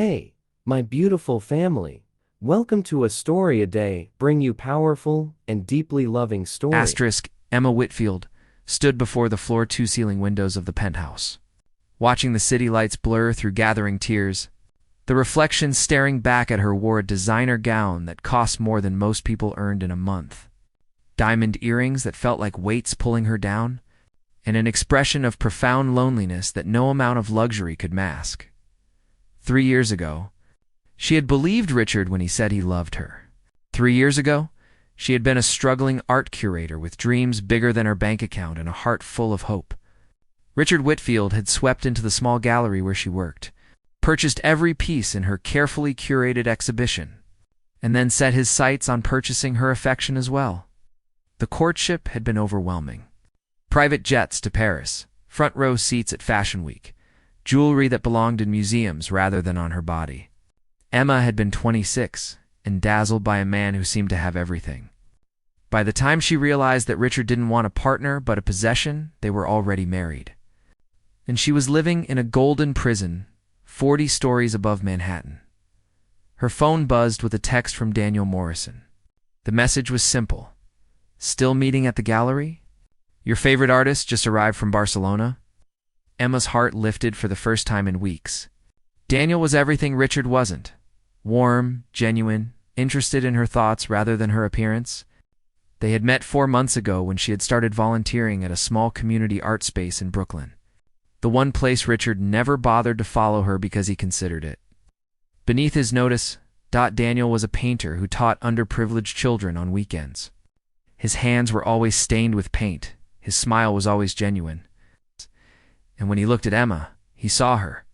Hey, my beautiful family. Welcome to A Story a Day, bring you powerful and deeply loving story. Emma Whitfield stood before the floor-to-ceiling windows of the penthouse, watching the city lights blur through gathering tears. The reflection staring back at her wore a designer gown that cost more than most people earned in a month, diamond earrings that felt like weights pulling her down, and an expression of profound loneliness that no amount of luxury could mask. 3 years ago, she had believed Richard when he said he loved her. 3 years ago, she had been a struggling art curator with dreams bigger than her bank account and a heart full of hope. Richard Whitfield had swept into the small gallery where she worked, purchased every piece in her carefully curated exhibition, and then set his sights on purchasing her affection as well. The courtship had been overwhelming. Private jets to Paris, front row seats at Fashion Week, jewelry that belonged in museums rather than on her body. Emma had been 26 and dazzled by a man who seemed to have everything. By the time she realized that Richard didn't want a partner but a possession, they were already married. And she was living in a golden prison 40 stories above Manhattan. Her phone buzzed with a text from Daniel Morrison. The message was simple. Still meeting at the gallery? Your favorite artist just arrived from Barcelona? Emma's heart lifted for the first time in weeks. Daniel was everything Richard wasn't. Warm, genuine, interested in her thoughts rather than her appearance. They had met 4 months ago when she had started volunteering at a small community art space in Brooklyn, the one place Richard never bothered to follow her because he considered it. Beneath his notice, Daniel was a painter who taught underprivileged children on weekends. His hands were always stained with paint. His smile was always genuine. And when he looked at Emma, he saw her,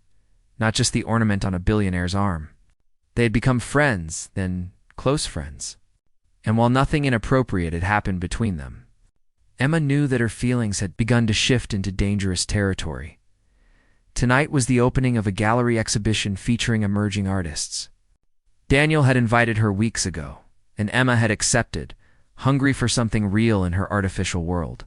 not just the ornament on a billionaire's arm. They had become friends, then close friends. And while nothing inappropriate had happened between them, Emma knew that her feelings had begun to shift into dangerous territory. Tonight was the opening of a gallery exhibition featuring emerging artists. Daniel had invited her weeks ago, and Emma had accepted, hungry for something real in her artificial world.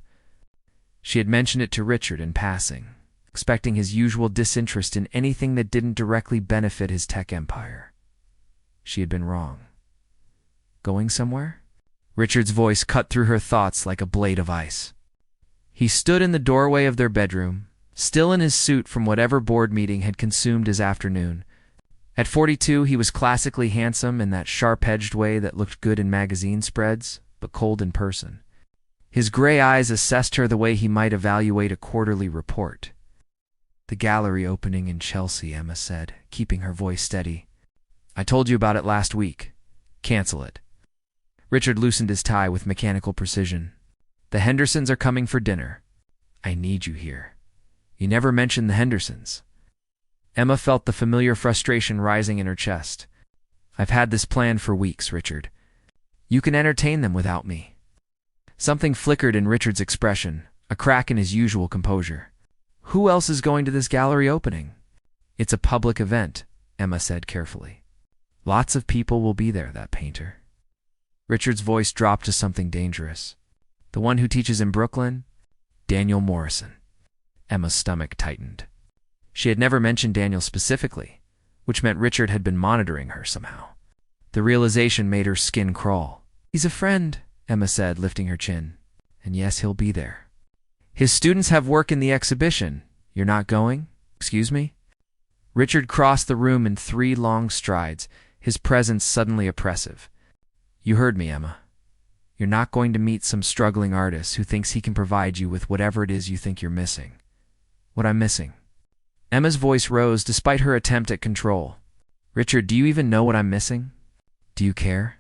She had mentioned it to Richard in passing, expecting his usual disinterest in anything that didn't directly benefit his tech empire. She had been wrong. Going somewhere? Richard's voice cut through her thoughts like a blade of ice. He stood in the doorway of their bedroom, still in his suit from whatever board meeting had consumed his afternoon. At 42, he was classically handsome in that sharp-edged way that looked good in magazine spreads, but cold in person. His gray eyes assessed her the way he might evaluate a quarterly report. The gallery opening in Chelsea, Emma said, keeping her voice steady. I told you about it last week. Cancel it. Richard loosened his tie with mechanical precision. The Hendersons are coming for dinner. I need you here. You never mentioned the Hendersons. Emma felt the familiar frustration rising in her chest. I've had this planned for weeks, Richard. You can entertain them without me. Something flickered in Richard's expression, a crack in his usual composure. Who else is going to this gallery opening? It's a public event, Emma said carefully. Lots of people will be there, that painter. Richard's voice dropped to something dangerous. The one who teaches in Brooklyn? Daniel Morrison. Emma's stomach tightened. She had never mentioned Daniel specifically, which meant Richard had been monitoring her somehow. The realization made her skin crawl. He's a friend, Emma said, lifting her chin. And yes, he'll be there. His students have work in the exhibition. You're not going? Excuse me? Richard crossed the room in 3 long strides, his presence suddenly oppressive. You heard me, Emma. You're not going to meet some struggling artist who thinks he can provide you with whatever it is you think you're missing. What I'm missing. Emma's voice rose despite her attempt at control. Richard, do you even know what I'm missing? Do you care?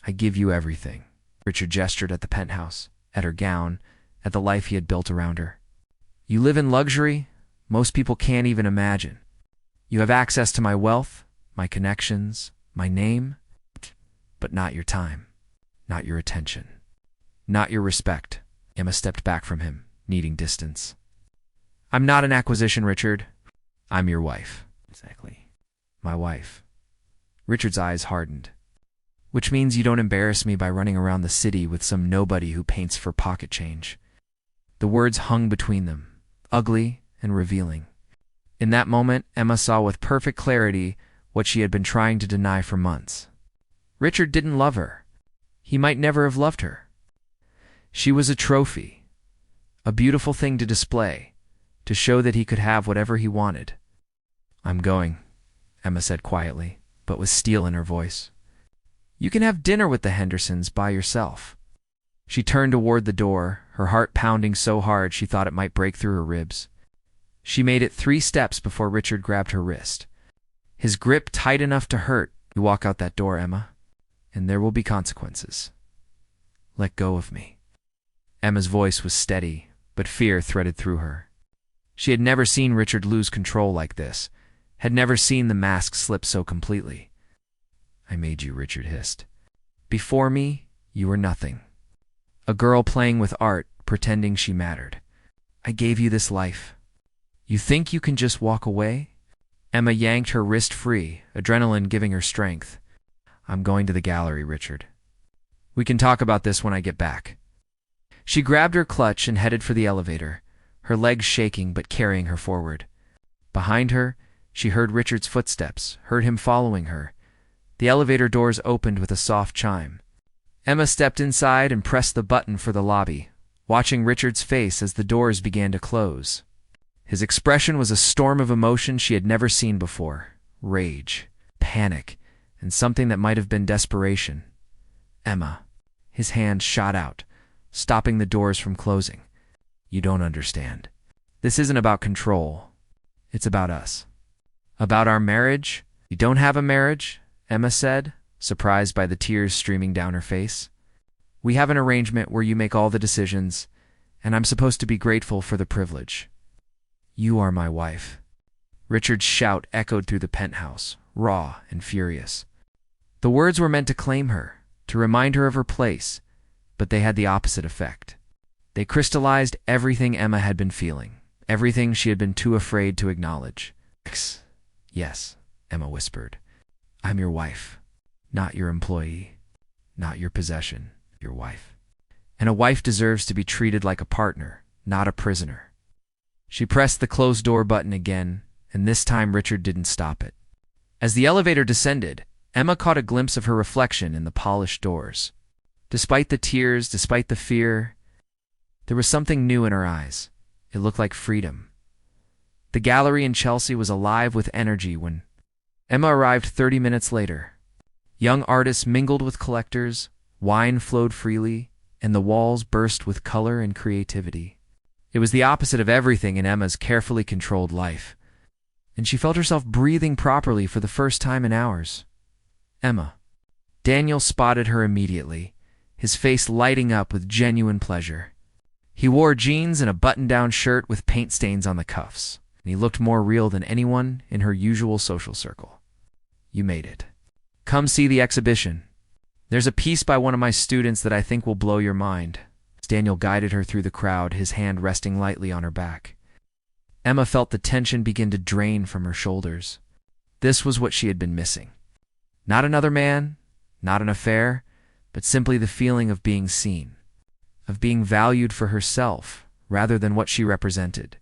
I give you everything. Richard gestured at the penthouse, at her gown, at the life he had built around her. You live in luxury most people can't even imagine. You have access to my wealth, my connections, my name, but not your time, not your attention, not your respect. Emma stepped back from him, needing distance. I'm not an acquisition, Richard. I'm your wife. Exactly. My wife. Richard's eyes hardened. Which means you don't embarrass me by running around the city with some nobody who paints for pocket change. The words hung between them, ugly and revealing. In that moment, Emma saw with perfect clarity what she had been trying to deny for months. Richard didn't love her. He might never have loved her. She was a trophy, a beautiful thing to display, to show that he could have whatever he wanted. "I'm going," Emma said quietly, but with steel in her voice. "You can have dinner with the Hendersons by yourself." She turned toward the door, her heart pounding so hard she thought it might break through her ribs. She made it 3 steps before Richard grabbed her wrist. His grip tight enough to hurt. "You walk out that door, Emma, and there will be consequences. Let go of me." Emma's voice was steady, but fear threaded through her. She had never seen Richard lose control like this, had never seen the mask slip so completely. "I made you," Richard hissed. "Before me, you were nothing. A girl playing with art, pretending she mattered. I gave you this life. You think you can just walk away?" Emma yanked her wrist free, adrenaline giving her strength. "I'm going to the gallery, Richard. We can talk about this when I get back." She grabbed her clutch and headed for the elevator, her legs shaking but carrying her forward. Behind her, she heard Richard's footsteps, heard him following her. The elevator doors opened with a soft chime. Emma stepped inside and pressed the button for the lobby, watching Richard's face as the doors began to close. His expression was a storm of emotion she had never seen before: rage, panic, and something that might have been desperation. "Emma." His hand shot out, stopping the doors from closing. "You don't understand. This isn't about control. It's about us. About our marriage." "You don't have a marriage," Emma said, surprised by the tears streaming down her face. "We have an arrangement where you make all the decisions, and I'm supposed to be grateful for the privilege. You are my wife." Richard's shout echoed through the penthouse, raw and furious. The words were meant to claim her, to remind her of her place, but they had the opposite effect. They crystallized everything Emma had been feeling, everything she had been too afraid to acknowledge. "Yes," Emma whispered. "I'm your wife. Not your employee, not your possession, your wife. And a wife deserves to be treated like a partner, not a prisoner." She pressed the closed door button again, and this time Richard didn't stop it. As the elevator descended, Emma caught a glimpse of her reflection in the polished doors. Despite the tears, despite the fear, there was something new in her eyes. It looked like freedom. The gallery in Chelsea was alive with energy when Emma arrived 30 minutes later. Young artists mingled with collectors, wine flowed freely, and the walls burst with color and creativity. It was the opposite of everything in Emma's carefully controlled life, and she felt herself breathing properly for the first time in hours. "Emma." Daniel spotted her immediately, his face lighting up with genuine pleasure. He wore jeans and a button-down shirt with paint stains on the cuffs, and he looked more real than anyone in her usual social circle. "You made it. Come see the exhibition. There's a piece by one of my students that I think will blow your mind." Daniel guided her through the crowd, his hand resting lightly on her back. Emma felt the tension begin to drain from her shoulders. This was what she had been missing. Not another man, not an affair, but simply the feeling of being seen, of being valued for herself rather than what she represented.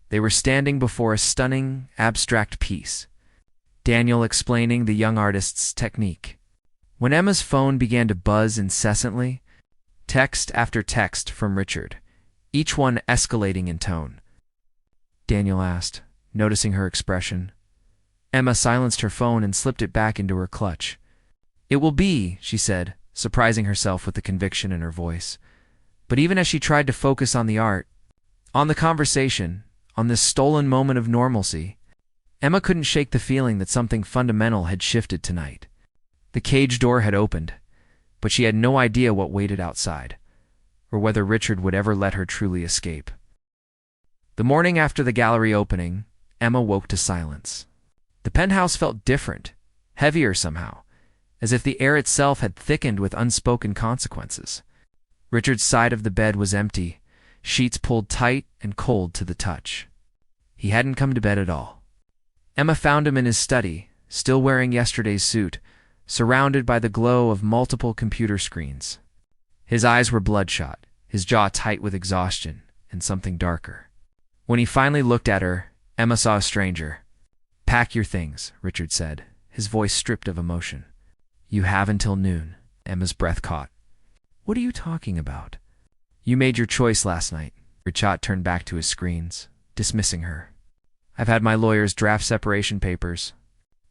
They were standing before a stunning, abstract piece, Daniel explaining the young artist's technique. When Emma's phone began to buzz incessantly, text after text from Richard, each one escalating in tone. Daniel asked, noticing her expression. Emma silenced her phone and slipped it back into her clutch. "It will be," she said, surprising herself with the conviction in her voice. But even as she tried to focus on the art, on the conversation, on this stolen moment of normalcy, Emma couldn't shake the feeling that something fundamental had shifted tonight. The cage door had opened, but she had no idea what waited outside, or whether Richard would ever let her truly escape. The morning after the gallery opening, Emma woke to silence. The penthouse felt different, heavier somehow, as if the air itself had thickened with unspoken consequences. Richard's side of the bed was empty, sheets pulled tight and cold to the touch. He hadn't come to bed at all. Emma found him in his study, still wearing yesterday's suit, surrounded by the glow of multiple computer screens. His eyes were bloodshot, his jaw tight with exhaustion and something darker. When he finally looked at her, Emma saw a stranger. Pack your things, Richard said, his voice stripped of emotion. You have until noon. Emma's breath caught. What are you talking about? You made your choice last night. Richard turned back to his screens, dismissing her. I've had my lawyers draft separation papers.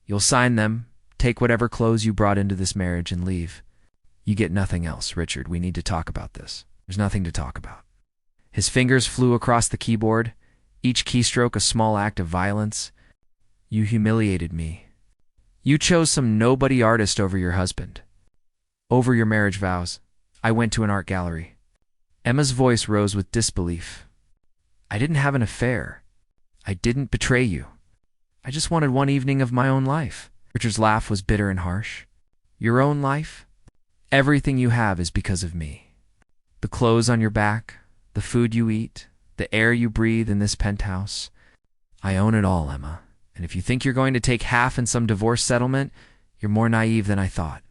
You'll sign them, take whatever clothes you brought into this marriage, and leave. You get nothing else, Richard. We need to talk about this. There's nothing to talk about. His fingers flew across the keyboard, each keystroke a small act of violence. You humiliated me. You chose some nobody artist over your husband. Over your marriage vows. I went to an art gallery. Emma's voice rose with disbelief. I didn't have an affair. I didn't betray you. I just wanted one evening of my own life. Richard's laugh was bitter and harsh. Your own life? Everything you have is because of me. The clothes on your back, the food you eat, the air you breathe in this penthouse. I own it all, Emma. And if you think you're going to take half in some divorce settlement, you're more naive than I thought.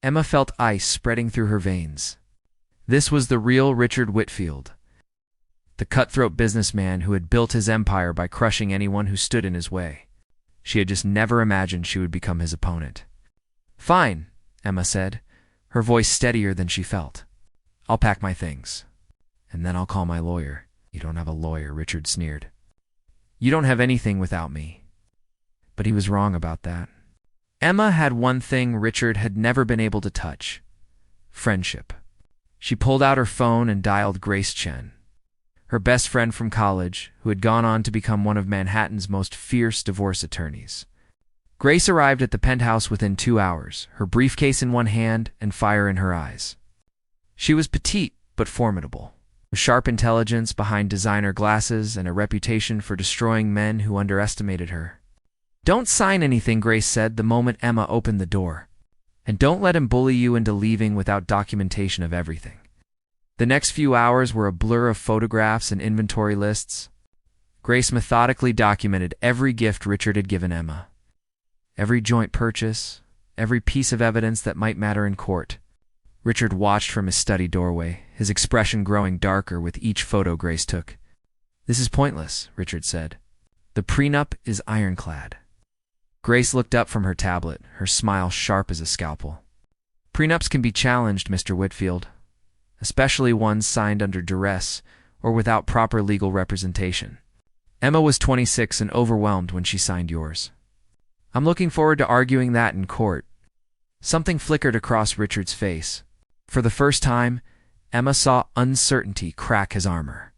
Emma felt ice spreading through her veins. This was the real Richard Whitfield, the cutthroat businessman who had built his empire by crushing anyone who stood in his way. She had just never imagined she would become his opponent. Fine, Emma said, her voice steadier than she felt. I'll pack my things. And then I'll call my lawyer. You don't have a lawyer, Richard sneered. You don't have anything without me. But he was wrong about that. Emma had one thing Richard had never been able to touch: friendship. She pulled out her phone and dialed Grace Chen, her best friend from college, who had gone on to become one of Manhattan's most fierce divorce attorneys. Grace arrived at the penthouse within 2 hours, her briefcase in one hand and fire in her eyes. She was petite but formidable, with sharp intelligence behind designer glasses and a reputation for destroying men who underestimated her. Don't sign anything, Grace said the moment Emma opened the door. And don't let him bully you into leaving without documentation of everything. The next few hours were a blur of photographs and inventory lists. Grace methodically documented every gift Richard had given Emma, every joint purchase, every piece of evidence that might matter in court. Richard watched from his study doorway, his expression growing darker with each photo Grace took. This is pointless, Richard said. The prenup is ironclad. Grace looked up from her tablet, her smile sharp as a scalpel. Prenups can be challenged, Mr. Whitfield, especially ones signed under duress or without proper legal representation. Emma was 26 and overwhelmed when she signed yours. I'm looking forward to arguing that in court. Something flickered across Richard's face. For the first time, Emma saw uncertainty crack his armor.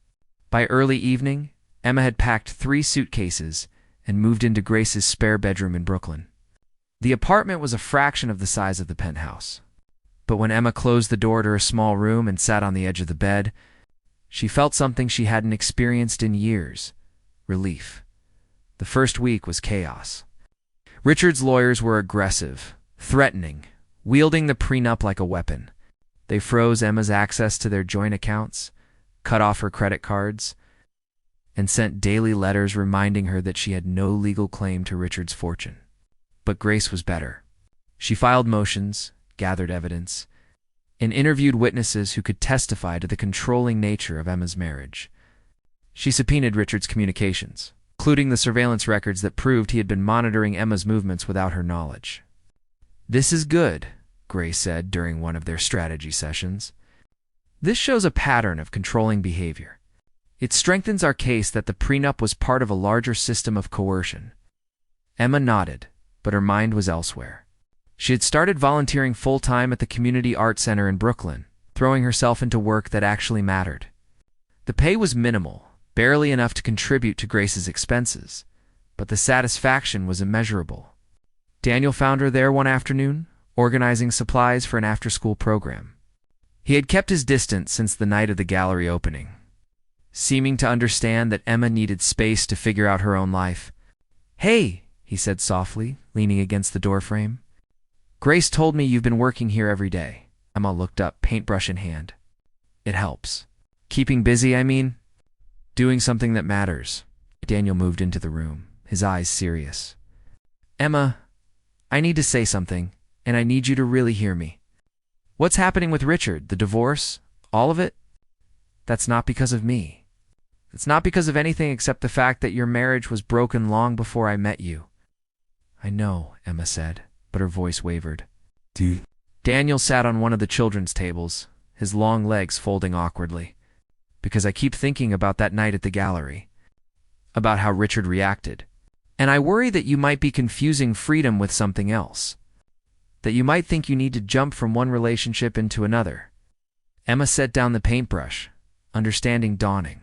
By early evening, Emma had packed 3 suitcases and moved into Grace's spare bedroom in Brooklyn. The apartment was a fraction of the size of the penthouse. But when Emma closed the door to her small room and sat on the edge of the bed, she felt something she hadn't experienced in years: relief. The first week was chaos. Richard's lawyers were aggressive, threatening, wielding the prenup like a weapon. They froze Emma's access to their joint accounts, cut off her credit cards, and sent daily letters reminding her that she had no legal claim to Richard's fortune. But Grace was better. She filed motions, gathered evidence, and interviewed witnesses who could testify to the controlling nature of Emma's marriage. She subpoenaed Richard's communications, including the surveillance records that proved he had been monitoring Emma's movements without her knowledge. This is good, Grace said during one of their strategy sessions. This shows a pattern of controlling behavior. It strengthens our case that the prenup was part of a larger system of coercion. Emma nodded, but her mind was elsewhere. She had started volunteering full-time at the Community Art Center in Brooklyn, throwing herself into work that actually mattered. The pay was minimal, barely enough to contribute to Grace's expenses, but the satisfaction was immeasurable. Daniel found her there one afternoon, organizing supplies for an after-school program. He had kept his distance since the night of the gallery opening, seeming to understand that Emma needed space to figure out her own life. Hey, he said softly, leaning against the doorframe. Grace told me you've been working here every day. Emma looked up, paintbrush in hand. It helps. Keeping busy, I mean? Doing something that matters. Daniel moved into the room, his eyes serious. Emma, I need to say something, and I need you to really hear me. What's happening with Richard, the divorce, all of it? That's not because of me. It's not because of anything except the fact that your marriage was broken long before I met you." "I know," Emma said, but her voice wavered. Daniel sat on one of the children's tables, his long legs folding awkwardly. "Because I keep thinking about that night at the gallery, about how Richard reacted. And I worry that you might be confusing freedom with something else. That you might think you need to jump from one relationship into another." Emma set down the paintbrush, understanding dawning.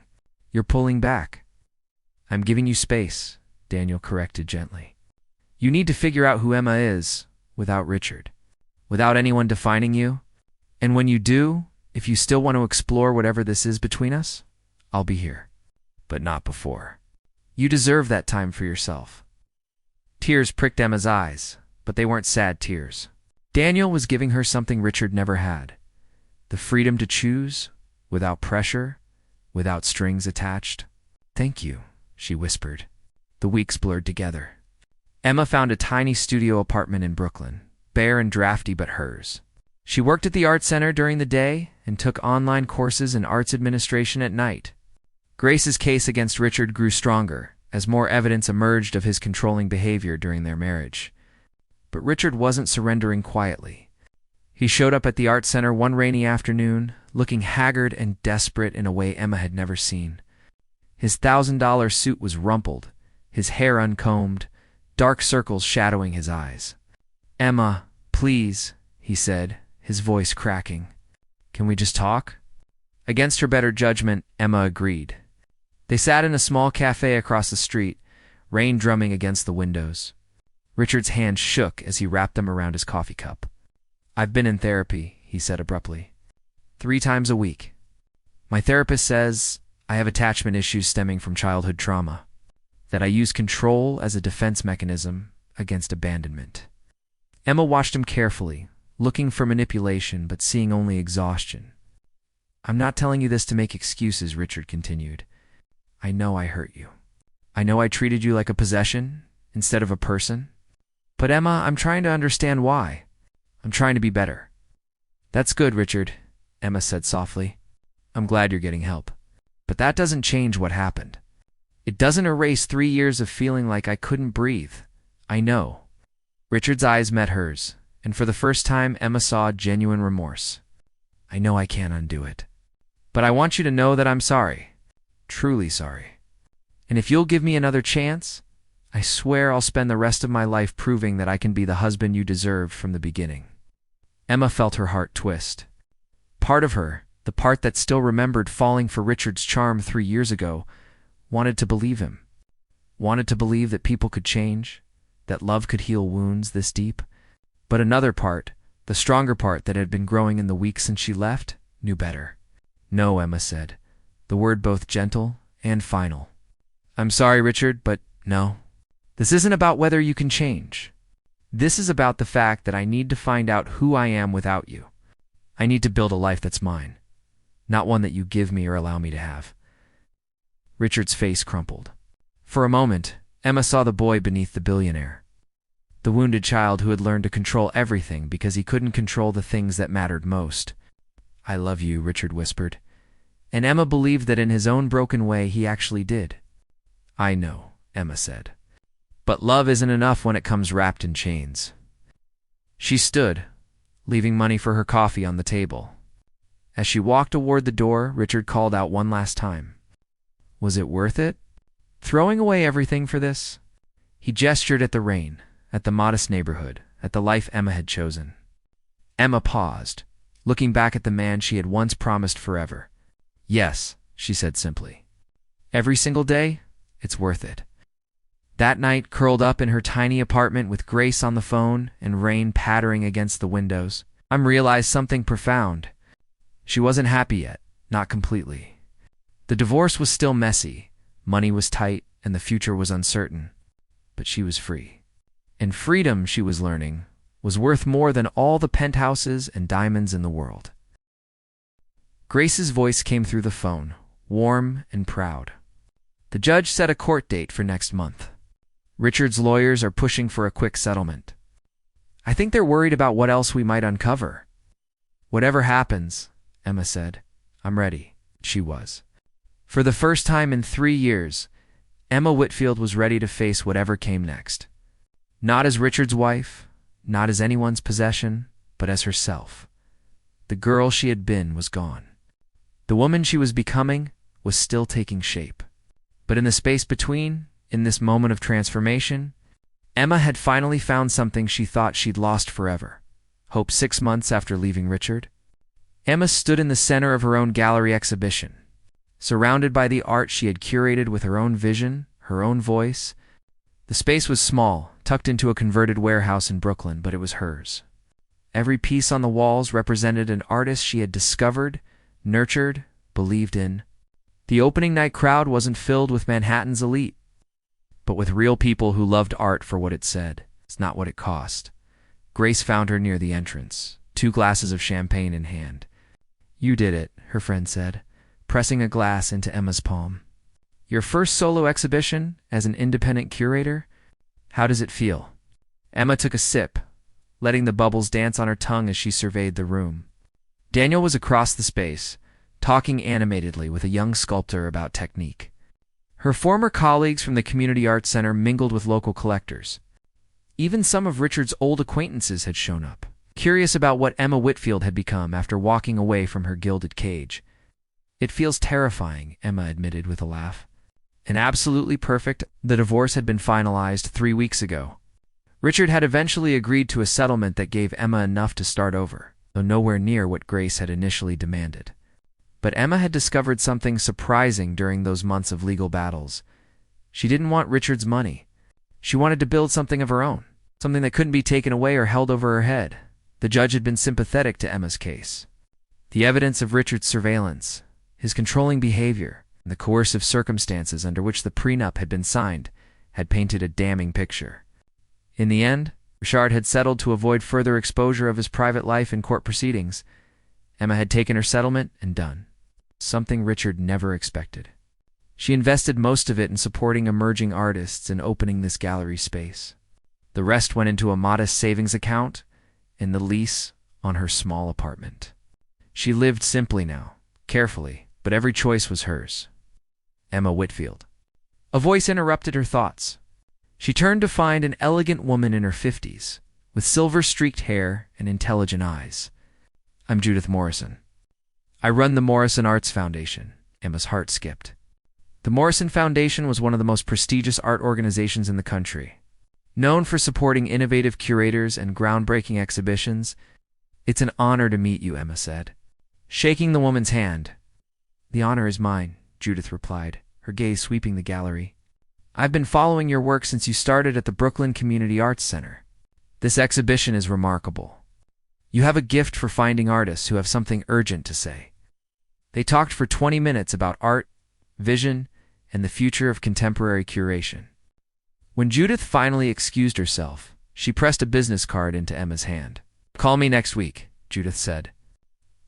"You're pulling back." "I'm giving you space," Daniel corrected gently. "You need to figure out who Emma is without Richard, without anyone defining you. And when you do, if you still want to explore whatever this is between us, I'll be here. But not before. You deserve that time for yourself." Tears pricked Emma's eyes, but they weren't sad tears. Daniel was giving her something Richard never had. The freedom to choose, without pressure, without strings attached. "Thank you," she whispered. The weeks blurred together. Emma found a tiny studio apartment in Brooklyn, bare and drafty but hers. She worked at the art center during the day and took online courses in arts administration at night. Grace's case against Richard grew stronger as more evidence emerged of his controlling behavior during their marriage. But Richard wasn't surrendering quietly. He showed up at the art center one rainy afternoon, looking haggard and desperate in a way Emma had never seen. His $1,000 suit was rumpled, his hair uncombed, dark circles shadowing his eyes. "Emma, please," he said, his voice cracking. "Can we just talk?" Against her better judgment, Emma agreed. They sat in a small cafe across the street, rain drumming against the windows. Richard's hand shook as he wrapped them around his coffee cup. "I've been in therapy," he said abruptly. 3 times a week. My therapist says I have attachment issues stemming from childhood trauma, that I use control as a defense mechanism against abandonment." Emma watched him carefully, looking for manipulation but seeing only exhaustion. "I'm not telling you this to make excuses," Richard continued. "I know I hurt you. I know I treated you like a possession instead of a person. But Emma, I'm trying to understand why. I'm trying to be better." "That's good, Richard," Emma said softly. "I'm glad you're getting help. But that doesn't change what happened. It doesn't erase 3 years of feeling like I couldn't breathe. I know." Richard's eyes met hers, and for the first time Emma saw genuine remorse. "I know I can't undo it. But I want you to know that I'm sorry. Truly sorry. And if you'll give me another chance, I swear I'll spend the rest of my life proving that I can be the husband you deserved from the beginning." Emma felt her heart twist. Part of her, the part that still remembered falling for Richard's charm 3 years ago, wanted to believe him. Wanted to believe that people could change, that love could heal wounds this deep. But another part, the stronger part that had been growing in the weeks since she left, knew better. "No," Emma said, the word both gentle and final. "I'm sorry, Richard, but no. This isn't about whether you can change. This is about the fact that I need to find out who I am without you. I need to build a life that's mine, not one that you give me or allow me to have." Richard's face crumpled. For a moment, Emma saw the boy beneath the billionaire. The wounded child who had learned to control everything because he couldn't control the things that mattered most. "I love you," Richard whispered. And Emma believed that in his own broken way he actually did. "I know," Emma said. "But love isn't enough when it comes wrapped in chains." She stood, leaving money for her coffee on the table. As she walked toward the door, Richard called out one last time. "Was it worth it? Throwing away everything for this?" He gestured at the rain, at the modest neighborhood, at the life Emma had chosen. Emma paused, looking back at the man she had once promised forever. "Yes," she said simply. "Every single day, it's worth it." That night, curled up in her tiny apartment with Grace on the phone and rain pattering against the windows, Emma realized something profound. She wasn't happy yet, not completely. The divorce was still messy, money was tight, and the future was uncertain. But she was free. And freedom, she was learning, was worth more than all the penthouses and diamonds in the world. Grace's voice came through the phone, warm and proud. "The judge set a court date for next month. Richard's lawyers are pushing for a quick settlement. I think they're worried about what else we might uncover." "Whatever happens," Emma said, "I'm ready." She was. For the first time in 3 years, Emma Whitfield was ready to face whatever came next. Not as Richard's wife, not as anyone's possession, but as herself. The girl she had been was gone. The woman she was becoming was still taking shape. But in the space between, in this moment of transformation, Emma had finally found something she thought she'd lost forever. Hope 6 months after leaving Richard. Emma stood in the center of her own gallery exhibition, surrounded by the art she had curated with her own vision, her own voice. The space was small, tucked into a converted warehouse in Brooklyn, but it was hers. Every piece on the walls represented an artist she had discovered, nurtured, believed in. The opening night crowd wasn't filled with Manhattan's elite, but with real people who loved art for what it said. It's not what it cost. Grace found her near the entrance, 2 glasses of champagne in hand. "You did it," her friend said, pressing a glass into Emma's palm. "Your first solo exhibition as an independent curator? How does it feel?" Emma took a sip, letting the bubbles dance on her tongue as she surveyed the room. Daniel was across the space, talking animatedly with a young sculptor about technique. Her former colleagues from the Community Arts Center mingled with local collectors. Even some of Richard's old acquaintances had shown up, curious about what Emma Whitfield had become after walking away from her gilded cage. "It feels terrifying," Emma admitted with a laugh. "And absolutely perfect." The divorce had been finalized 3 weeks ago. Richard had eventually agreed to a settlement that gave Emma enough to start over, though nowhere near what Grace had initially demanded. But Emma had discovered something surprising during those months of legal battles. She didn't want Richard's money. She wanted to build something of her own, something that couldn't be taken away or held over her head. The judge had been sympathetic to Emma's case. The evidence of Richard's surveillance, his controlling behavior, and the coercive circumstances under which the prenup had been signed had painted a damning picture. In the end, Richard had settled to avoid further exposure of his private life in court proceedings. Emma had taken her settlement and done. Something Richard never expected. She invested most of it in supporting emerging artists and opening this gallery space. The rest went into a modest savings account and the lease on her small apartment. She lived simply now, carefully, but every choice was hers. Emma Whitfield. A voice interrupted her thoughts. She turned to find an elegant woman in her 50s, with silver-streaked hair and intelligent eyes. "I'm Judith Morrison. I run the Morrison Arts Foundation." Emma's heart skipped. The Morrison Foundation was one of the most prestigious art organizations in the country. Known for supporting innovative curators and groundbreaking exhibitions. "It's an honor to meet you," Emma said, shaking the woman's hand. "The honor is mine," Judith replied, her gaze sweeping the gallery. "I've been following your work since you started at the Brooklyn Community Arts Center. This exhibition is remarkable. You have a gift for finding artists who have something urgent to say." They talked for 20 minutes about art, vision, and the future of contemporary curation. When Judith finally excused herself, she pressed a business card into Emma's hand. "Call me next week," Judith said.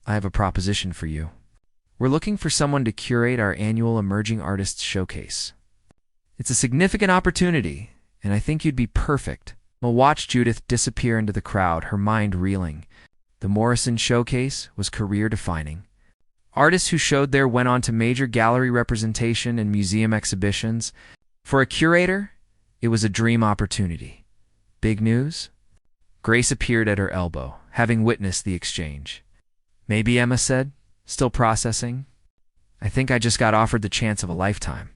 "I have a proposition for you. We're looking for someone to curate our annual Emerging Artists Showcase. It's a significant opportunity, and I think you'd be perfect." Emma watched Judith disappear into the crowd, her mind reeling. The Morrison Showcase was career-defining. Artists who showed there went on to major gallery representation and museum exhibitions. For a curator, it was a dream opportunity. Big news? Grace appeared at her elbow, having witnessed the exchange. "Maybe," Emma said, still processing. "I think I just got offered the chance of a lifetime."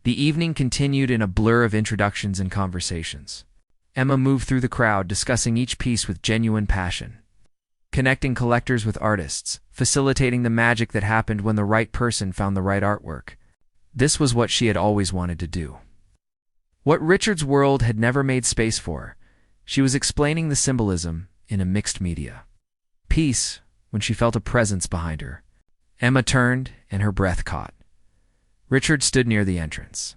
The evening continued in a blur of introductions and conversations. Emma moved through the crowd, discussing each piece with genuine passion, connecting collectors with artists, facilitating the magic that happened when the right person found the right artwork. This was what she had always wanted to do. What Richard's world had never made space for, she was explaining the symbolism in a mixed media. Peace, when she felt a presence behind her. Emma turned, and her breath caught. Richard stood near the entrance,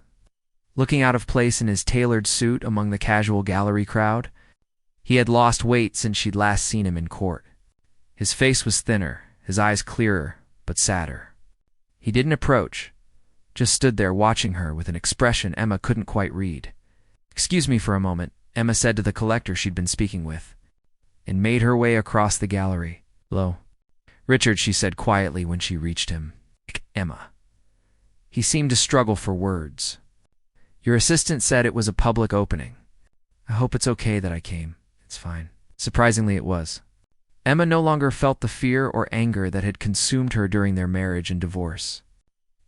looking out of place in his tailored suit among the casual gallery crowd. He had lost weight since she'd last seen him in court. His face was thinner, his eyes clearer, but sadder. He didn't approach, just stood there watching her with an expression Emma couldn't quite read. "Excuse me for a moment," Emma said to the collector she'd been speaking with, and made her way across the gallery. "Hello." "Richard," she said quietly when she reached him. "Emma." He seemed to struggle for words. Your assistant said it was a public opening. I hope it's okay that I came. It's fine. Surprisingly, it was. Emma no longer felt the fear or anger that had consumed her during their marriage and divorce.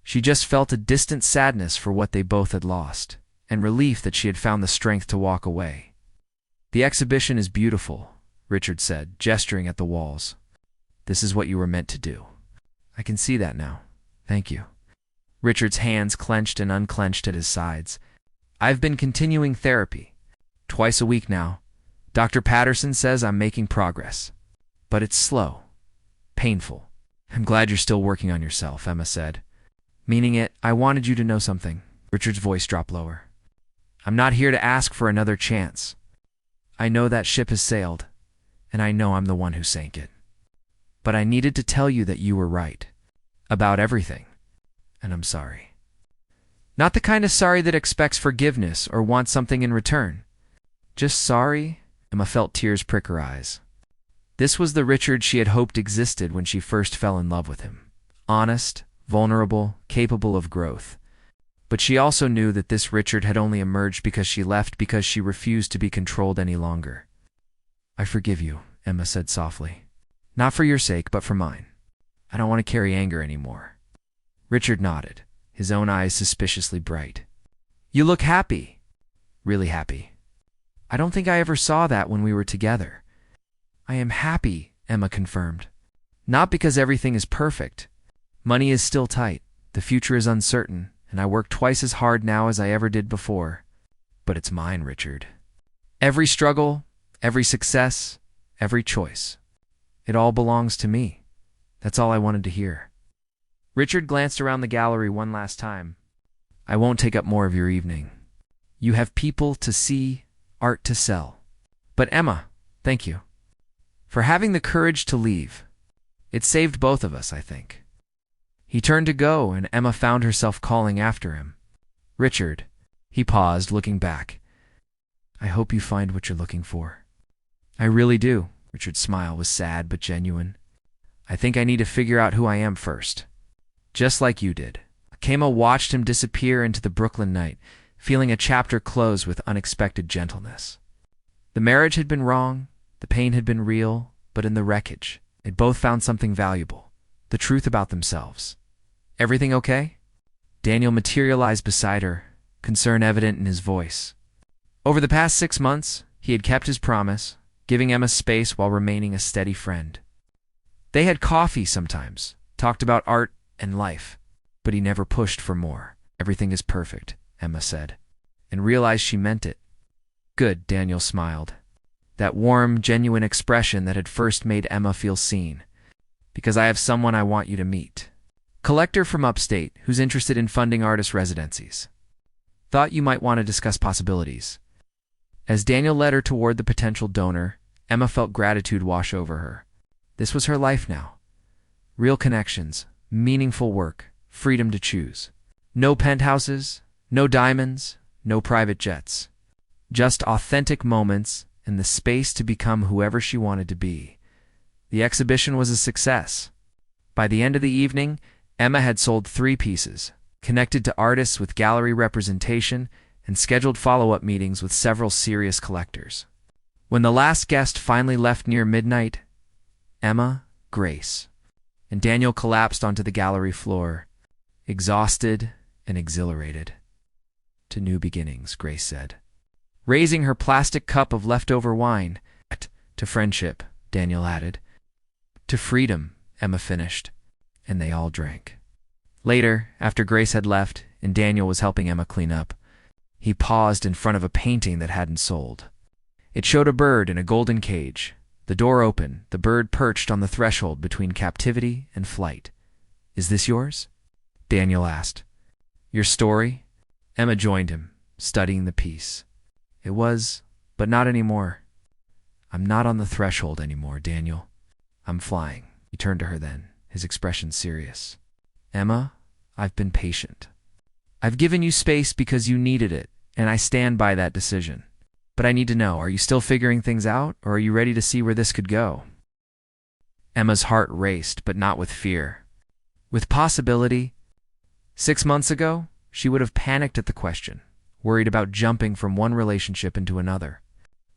She just felt a distant sadness for what they both had lost, and relief that she had found the strength to walk away. The exhibition is beautiful, Richard said, gesturing at the walls. This is what you were meant to do. I can see that now. Thank you. Richard's hands clenched and unclenched at his sides. I've been continuing therapy. Twice a week now. Dr. Patterson says I'm making progress. But it's slow. Painful. I'm glad you're still working on yourself, Emma said. Meaning it, I wanted you to know something. Richard's voice dropped lower. I'm not here to ask for another chance. I know that ship has sailed, and I know I'm the one who sank it. But I needed to tell you that you were right. About everything. And I'm sorry. Not the kind of sorry that expects forgiveness or wants something in return. Just sorry. Emma felt tears prick her eyes. This was the Richard she had hoped existed when she first fell in love with him. Honest, vulnerable, capable of growth. But she also knew that this Richard had only emerged because she left because she refused to be controlled any longer. I forgive you, Emma said softly. Not for your sake, but for mine. I don't want to carry anger anymore. Richard nodded, his own eyes suspiciously bright. You look happy. Really happy. I don't think I ever saw that when we were together. I am happy, Emma confirmed. Not because everything is perfect. Money is still tight, the future is uncertain, and I work twice as hard now as I ever did before. But it's mine, Richard. Every struggle, every success, every choice. It all belongs to me. That's all I wanted to hear. Richard glanced around the gallery one last time. I won't take up more of your evening. You have people to see, art to sell. But Emma, thank you. For having the courage to leave. It saved both of us, I think. He turned to go, and Emma found herself calling after him. Richard. He paused, looking back. I hope you find what you're looking for. I really do. Richard's smile was sad but genuine. I think I need to figure out who I am first. Just like you did. Emma watched him disappear into the Brooklyn night, feeling a chapter close with unexpected gentleness. The marriage had been wrong, the pain had been real, but in the wreckage, they'd both found something valuable, the truth about themselves. Everything okay? Daniel materialized beside her, concern evident in his voice. Over the past 6 months, he had kept his promise, giving Emma space while remaining a steady friend. They had coffee sometimes, talked about art and life, but he never pushed for more. Everything is perfect, Emma said, and realized she meant it. Good, Daniel smiled. That warm, genuine expression that had first made Emma feel seen. Because I have someone I want you to meet. Collector from upstate who's interested in funding artist residencies. Thought you might want to discuss possibilities. As Daniel led her toward the potential donor, Emma felt gratitude wash over her. This was her life now. Real connections, meaningful work, freedom to choose. No penthouses, no diamonds, no private jets. Just authentic moments and the space to become whoever she wanted to be. The exhibition was a success. By the end of the evening, Emma had sold 3 pieces, connected to artists with gallery representation, and scheduled follow-up meetings with several serious collectors. When the last guest finally left near midnight, Emma, Grace, and Daniel collapsed onto the gallery floor, exhausted and exhilarated. To new beginnings, Grace said. Raising her plastic cup of leftover wine. To friendship, Daniel added. To freedom, Emma finished, and they all drank. Later, after Grace had left and Daniel was helping Emma clean up, he paused in front of a painting that hadn't sold. It showed a bird in a golden cage. The door open, the bird perched on the threshold between captivity and flight. Is this yours? Daniel asked. Your story? Emma joined him, studying the piece. It was, but not anymore. I'm not on the threshold anymore, Daniel. I'm flying. He turned to her then, his expression serious. Emma, I've been patient. I've given you space because you needed it, and I stand by that decision. But I need to know, are you still figuring things out, or are you ready to see where this could go? Emma's heart raced, but not with fear. With possibility. 6 months ago, she would have panicked at the question, worried about jumping from one relationship into another.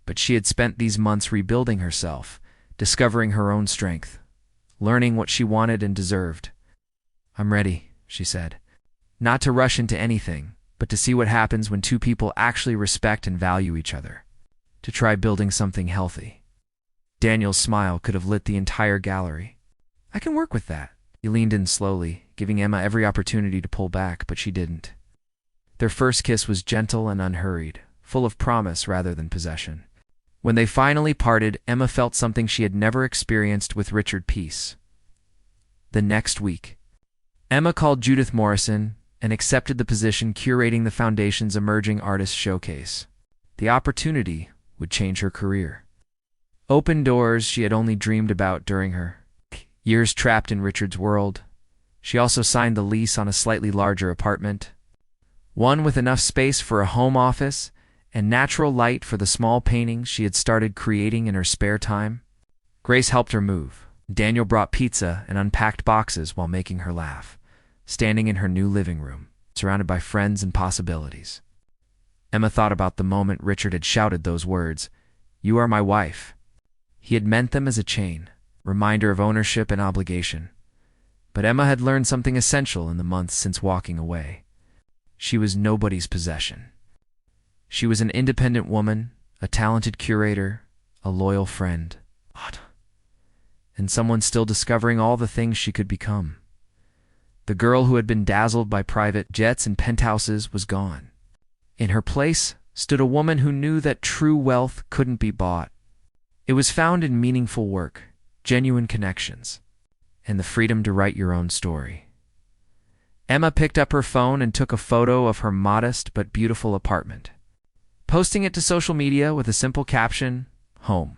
But she had spent these months rebuilding herself, discovering her own strength, learning what she wanted and deserved. "I'm ready," she said. "Not to rush into anything, but to see what happens when two people actually respect and value each other. To try building something healthy." Daniel's smile could have lit the entire gallery. "I can work with that." He leaned in slowly, giving Emma every opportunity to pull back, but she didn't. Their first kiss was gentle and unhurried, full of promise rather than possession. When they finally parted, Emma felt something she had never experienced with Richard Peace. The next week, Emma called Judith Morrison and accepted the position curating the Foundation's Emerging Artists Showcase. The opportunity would change her career. Open doors she had only dreamed about during her years trapped in Richard's world. She also signed the lease on a slightly larger apartment, one with enough space for a home office and natural light for the small paintings she had started creating in her spare time. Grace helped her move. Daniel brought pizza and unpacked boxes while making her laugh, standing in her new living room, surrounded by friends and possibilities. Emma thought about the moment Richard had shouted those words, "You are my wife." He had meant them as a chain, reminder of ownership and obligation. But Emma had learned something essential in the months since walking away. She was nobody's possession. She was an independent woman, a talented curator, a loyal friend, and someone still discovering all the things she could become. The girl who had been dazzled by private jets and penthouses was gone. In her place stood a woman who knew that true wealth couldn't be bought. It was found in meaningful work, genuine connections, and the freedom to write your own story. Emma picked up her phone and took a photo of her modest but beautiful apartment, posting it to social media with a simple caption, "Home."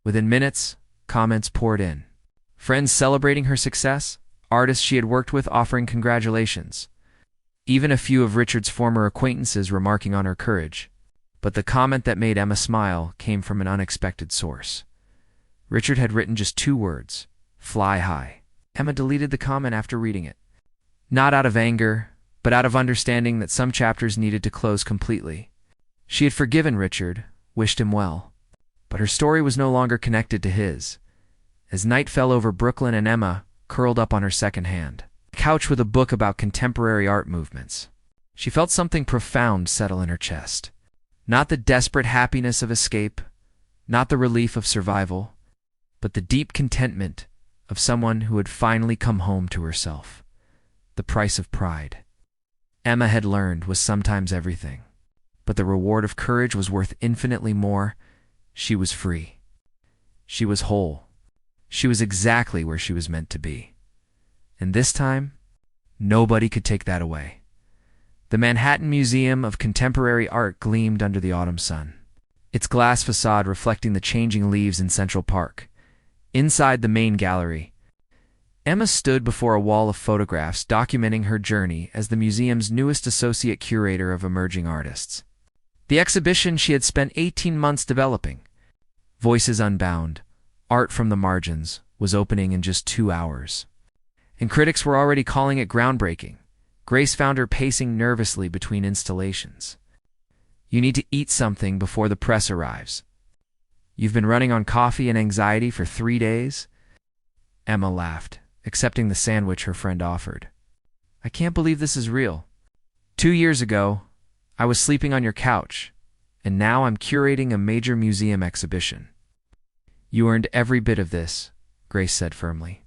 Within minutes, comments poured in. Friends celebrating her success, artists she had worked with offering congratulations, even a few of Richard's former acquaintances remarking on her courage. But the comment that made Emma smile came from an unexpected source. Richard had written just 2 words, "Fly high." Emma deleted the comment after reading it. Not out of anger, but out of understanding that some chapters needed to close completely. She had forgiven Richard, wished him well, but her story was no longer connected to his. As night fell over Brooklyn and Emma curled up on her second hand, a couch with a book about contemporary art movements, she felt something profound settle in her chest. Not the desperate happiness of escape, not the relief of survival, but the deep contentment of someone who had finally come home to herself. The price of pride, Emma had learned, was sometimes everything. But the reward of courage was worth infinitely more. She was free. She was whole. She was exactly where she was meant to be. And this time, nobody could take that away. The Manhattan Museum of Contemporary Art gleamed under the autumn sun, its glass facade reflecting the changing leaves in Central Park. Inside the main gallery, Emma stood before a wall of photographs documenting her journey as the museum's newest associate curator of emerging artists. The exhibition she had spent 18 months developing, Voices Unbound, Art from the Margins, was opening in just 2 hours. And critics were already calling it groundbreaking. Grace found her pacing nervously between installations. "You need to eat something before the press arrives. You've been running on coffee and anxiety for 3 days?" Emma laughed, accepting the sandwich her friend offered. "I can't believe this is real. 2 years ago, I was sleeping on your couch, and now I'm curating a major museum exhibition." "You earned every bit of this," Grace said firmly.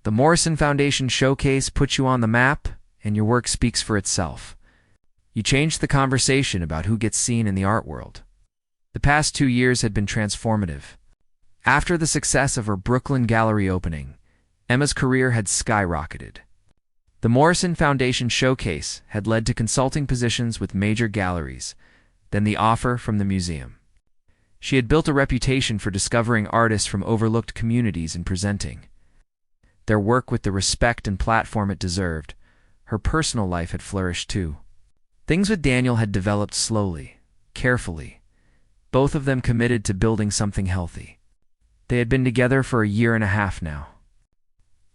"The Morrison Foundation Showcase put you on the map, and your work speaks for itself. You changed the conversation about who gets seen in the art world." The past 2 years had been transformative. After the success of her Brooklyn gallery opening, Emma's career had skyrocketed. The Morrison Foundation Showcase had led to consulting positions with major galleries, then the offer from the museum. She had built a reputation for discovering artists from overlooked communities and presenting their work with the respect and platform it deserved. Her personal life had flourished too. Things with Daniel had developed slowly, carefully, both of them committed to building something healthy. They had been together for 1.5 years now,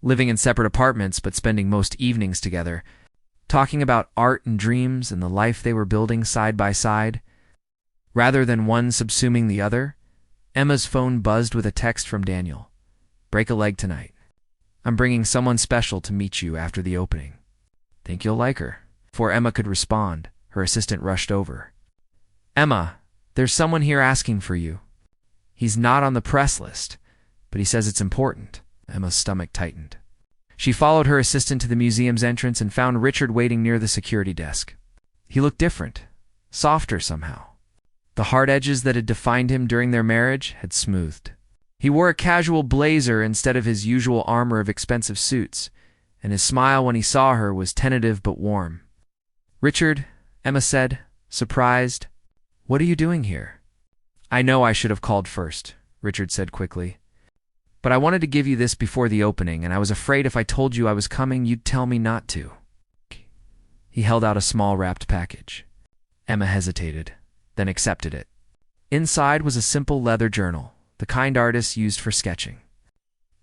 living in separate apartments but spending most evenings together, talking about art and dreams and the life they were building side by side. Rather than one subsuming the other, Emma's phone buzzed with a text from Daniel. "Break a leg tonight. I'm bringing someone special to meet you after the opening. Think you'll like her." Before Emma could respond, her assistant rushed over. "Emma, there's someone here asking for you. He's not on the press list, but he says it's important." Emma's stomach tightened. She followed her assistant to the museum's entrance and found Richard waiting near the security desk. He looked different, softer somehow. The hard edges that had defined him during their marriage had smoothed. He wore a casual blazer instead of his usual armor of expensive suits, and his smile when he saw her was tentative but warm. "Richard," Emma said, surprised, "what are you doing here?" "I know I should have called first," Richard said quickly. "But I wanted to give you this before the opening, and I was afraid if I told you I was coming, you'd tell me not to." He held out a small wrapped package. Emma hesitated, then accepted it. Inside was a simple leather journal, the kind artists used for sketching.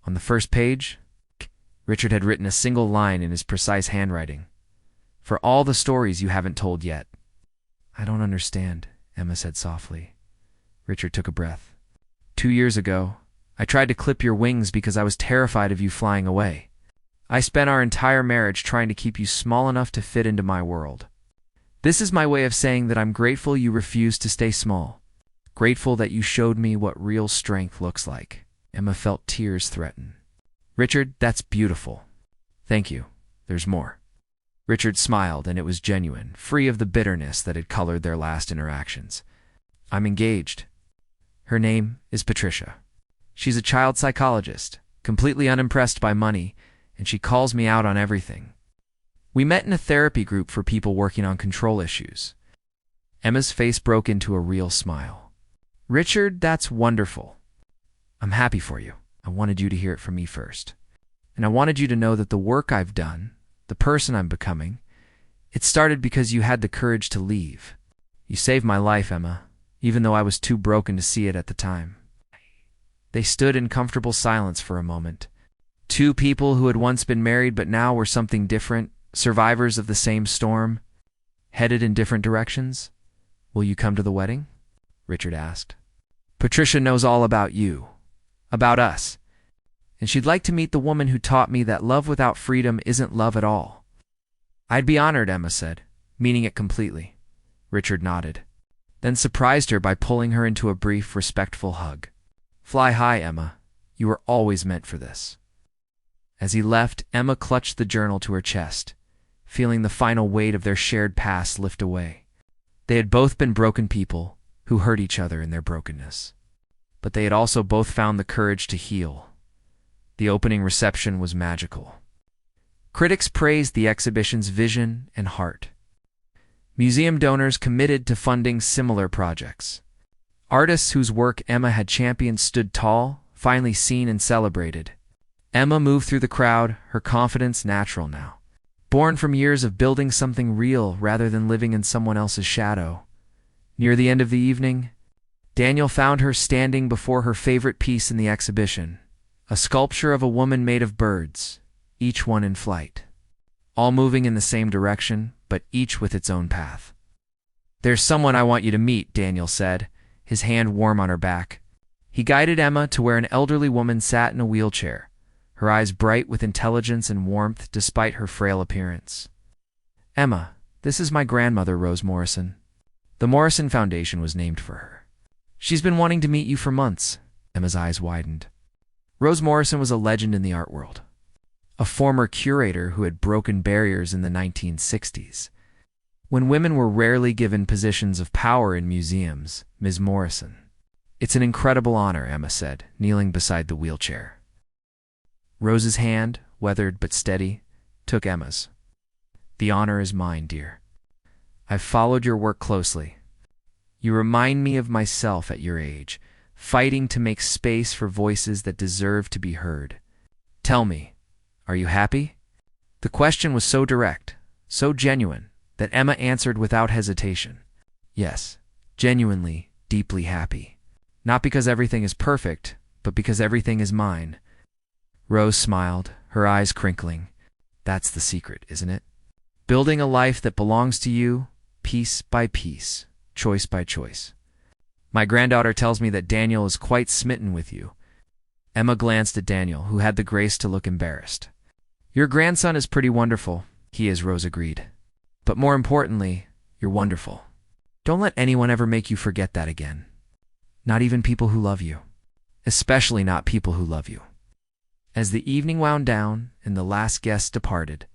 On the first page, Richard had written a single line in his precise handwriting. "For all the stories you haven't told yet." "I don't understand," Emma said softly. Richard took a breath. "2 years ago, I tried to clip your wings because I was terrified of you flying away. I spent our entire marriage trying to keep you small enough to fit into my world. This is my way of saying that I'm grateful you refused to stay small. Grateful that you showed me what real strength looks like." Emma felt tears threaten. "Richard, that's beautiful. Thank you. There's more." Richard smiled, and it was genuine, free of the bitterness that had colored their last interactions. "I'm engaged. Her name is Patricia. She's a child psychologist, completely unimpressed by money, and she calls me out on everything. We met in a therapy group for people working on control issues." Emma's face broke into a real smile. "Richard, that's wonderful. I'm happy for you. I wanted you to hear it from me first. And I wanted you to know that the work I've done, the person I'm becoming, it started because you had the courage to leave. You saved my life, Emma, even though I was too broken to see it at the time." They stood in comfortable silence for a moment. Two people who had once been married but now were something different, survivors of the same storm, headed in different directions. "Will you come to the wedding?" Richard asked. "Patricia knows all about you, about us, and she'd like to meet the woman who taught me that love without freedom isn't love at all." "I'd be honored," Emma said, meaning it completely. Richard nodded, then surprised her by pulling her into a brief, respectful hug. "Fly high, Emma. You were always meant for this." As he left, Emma clutched the journal to her chest, feeling the final weight of their shared past lift away. They had both been broken people who hurt each other in their brokenness. But they had also both found the courage to heal. The opening reception was magical. Critics praised the exhibition's vision and heart. Museum donors committed to funding similar projects. Artists whose work Emma had championed stood tall, finally seen and celebrated. Emma moved through the crowd, her confidence natural now. Born from years of building something real rather than living in someone else's shadow. Near the end of the evening, Daniel found her standing before her favorite piece in the exhibition, a sculpture of a woman made of birds, each one in flight. All moving in the same direction, but each with its own path. "There's someone I want you to meet," Daniel said, his hand warm on her back. He guided Emma to where an elderly woman sat in a wheelchair, her eyes bright with intelligence and warmth despite her frail appearance. "Emma, this is my grandmother, Rose Morrison. The Morrison Foundation was named for her. She's been wanting to meet you for months." Emma's eyes widened. Rose Morrison was a legend in the art world. A former curator who had broken barriers in the 1960s. When women were rarely given positions of power in museums, Ms. Morrison. "It's an incredible honor," Emma said, kneeling beside the wheelchair. Rose's hand, weathered but steady, took Emma's. "The honor is mine, dear. I've followed your work closely. You remind me of myself at your age, fighting to make space for voices that deserve to be heard. Tell me, are you happy?" The question was so direct, so genuine, that Emma answered without hesitation. "Yes, genuinely, deeply happy. Not because everything is perfect, but because everything is mine." Rose smiled, her eyes crinkling. "That's the secret, isn't it? building a life that belongs to you, piece by piece, choice by choice. My granddaughter tells me that Daniel is quite smitten with you. Emma glanced at Daniel, who had the grace to look embarrassed. Your grandson is pretty wonderful, he is, Rose agreed. But more importantly, you're wonderful. Don't let anyone ever make you forget that again. Not even people who love you. Especially not people who love you. As the evening wound down and the last guest departed,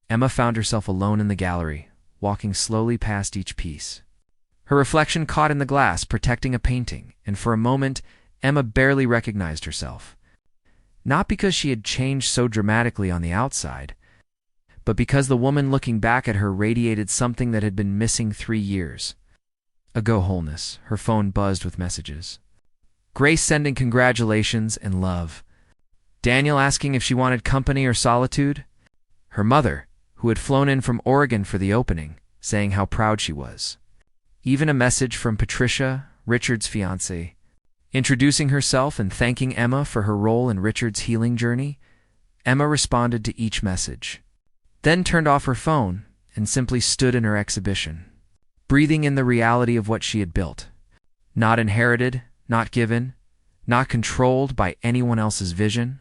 Emma found herself alone in the gallery, walking slowly past each piece. Her reflection caught in the glass, protecting a painting, and for a moment, Emma barely recognized herself. Not because she had changed so dramatically on the outside, but because the woman looking back at her radiated something that had been missing 3 years ago. Wholeness. Her phone buzzed with messages. Grace sending congratulations and love. Daniel asking if she wanted company or solitude. Her mother, who had flown in from Oregon for the opening, saying how proud she was. Even a message from Patricia, Richard's fiancée, introducing herself and thanking Emma for her role in Richard's healing journey. Emma responded to each message, then turned off her phone and simply stood in her exhibition, breathing in the reality of what she had built. Not inherited, not given, not controlled by anyone else's vision,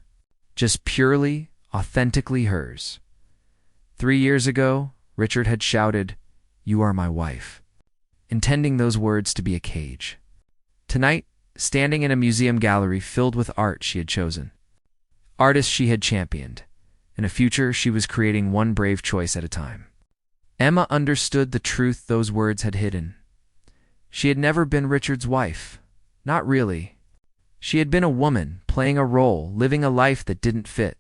just purely, authentically hers. 3 years ago, Richard had shouted, "You are my wife," intending those words to be a cage. Tonight, standing in a museum gallery filled with art she had chosen, artists she had championed, and a future she was creating one brave choice at a time. Emma understood the truth those words had hidden. She had never been Richard's wife. Not really. She had been a woman, playing a role, living a life that didn't fit.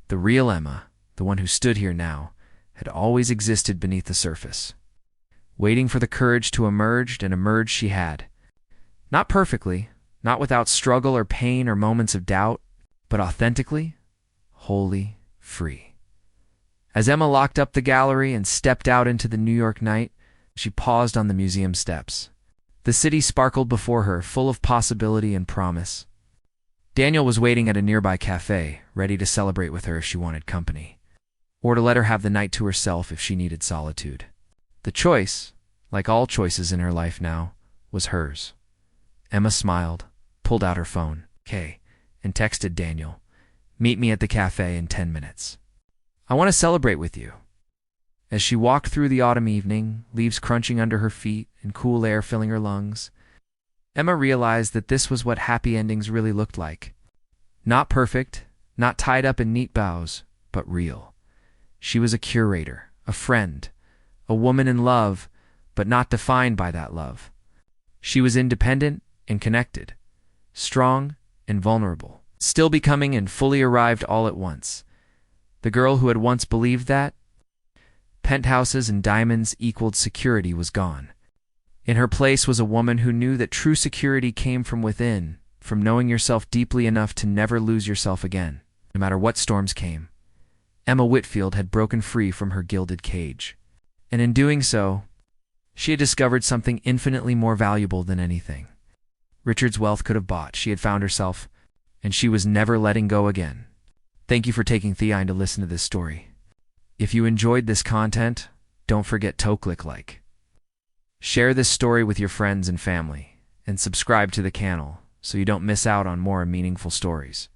The real Emma, the one who stood here now, had always existed beneath the surface, waiting for the courage to emerge, and emerge she had. Not perfectly, not without struggle or pain or moments of doubt, but authentically, wholly free. As Emma locked up the gallery and stepped out into the New York night, she paused on the museum steps. The city sparkled before her, full of possibility and promise. Daniel was waiting at a nearby cafe, ready to celebrate with her if she wanted company, or to let her have the night to herself if she needed solitude. The choice, like all choices in her life now, was hers. Emma smiled, pulled out her phone, and texted Daniel, "Meet me at the cafe in 10 minutes. I want to celebrate with you." As she walked through the autumn evening, leaves crunching under her feet and cool air filling her lungs, Emma realized that this was what happy endings really looked like. Not perfect, not tied up in neat bows, but real. She was a curator, a friend, a woman in love, but not defined by that love. She was independent and connected, strong and vulnerable, still becoming and fully arrived all at once. The girl who had once believed that penthouses and diamonds equaled security was gone. In her place was a woman who knew that true security came from within, from knowing yourself deeply enough to never lose yourself again, no matter what storms came. Emma Whitfield had broken free from her gilded cage, and in doing so, she had discovered something infinitely more valuable than anything Richard's wealth could have bought. She had found herself, and she was never letting go again. Thank you for taking the to listen to this story. If you enjoyed this content, don't forget to click like. Share this story with your friends and family, and subscribe to the channel so you don't miss out on more meaningful stories.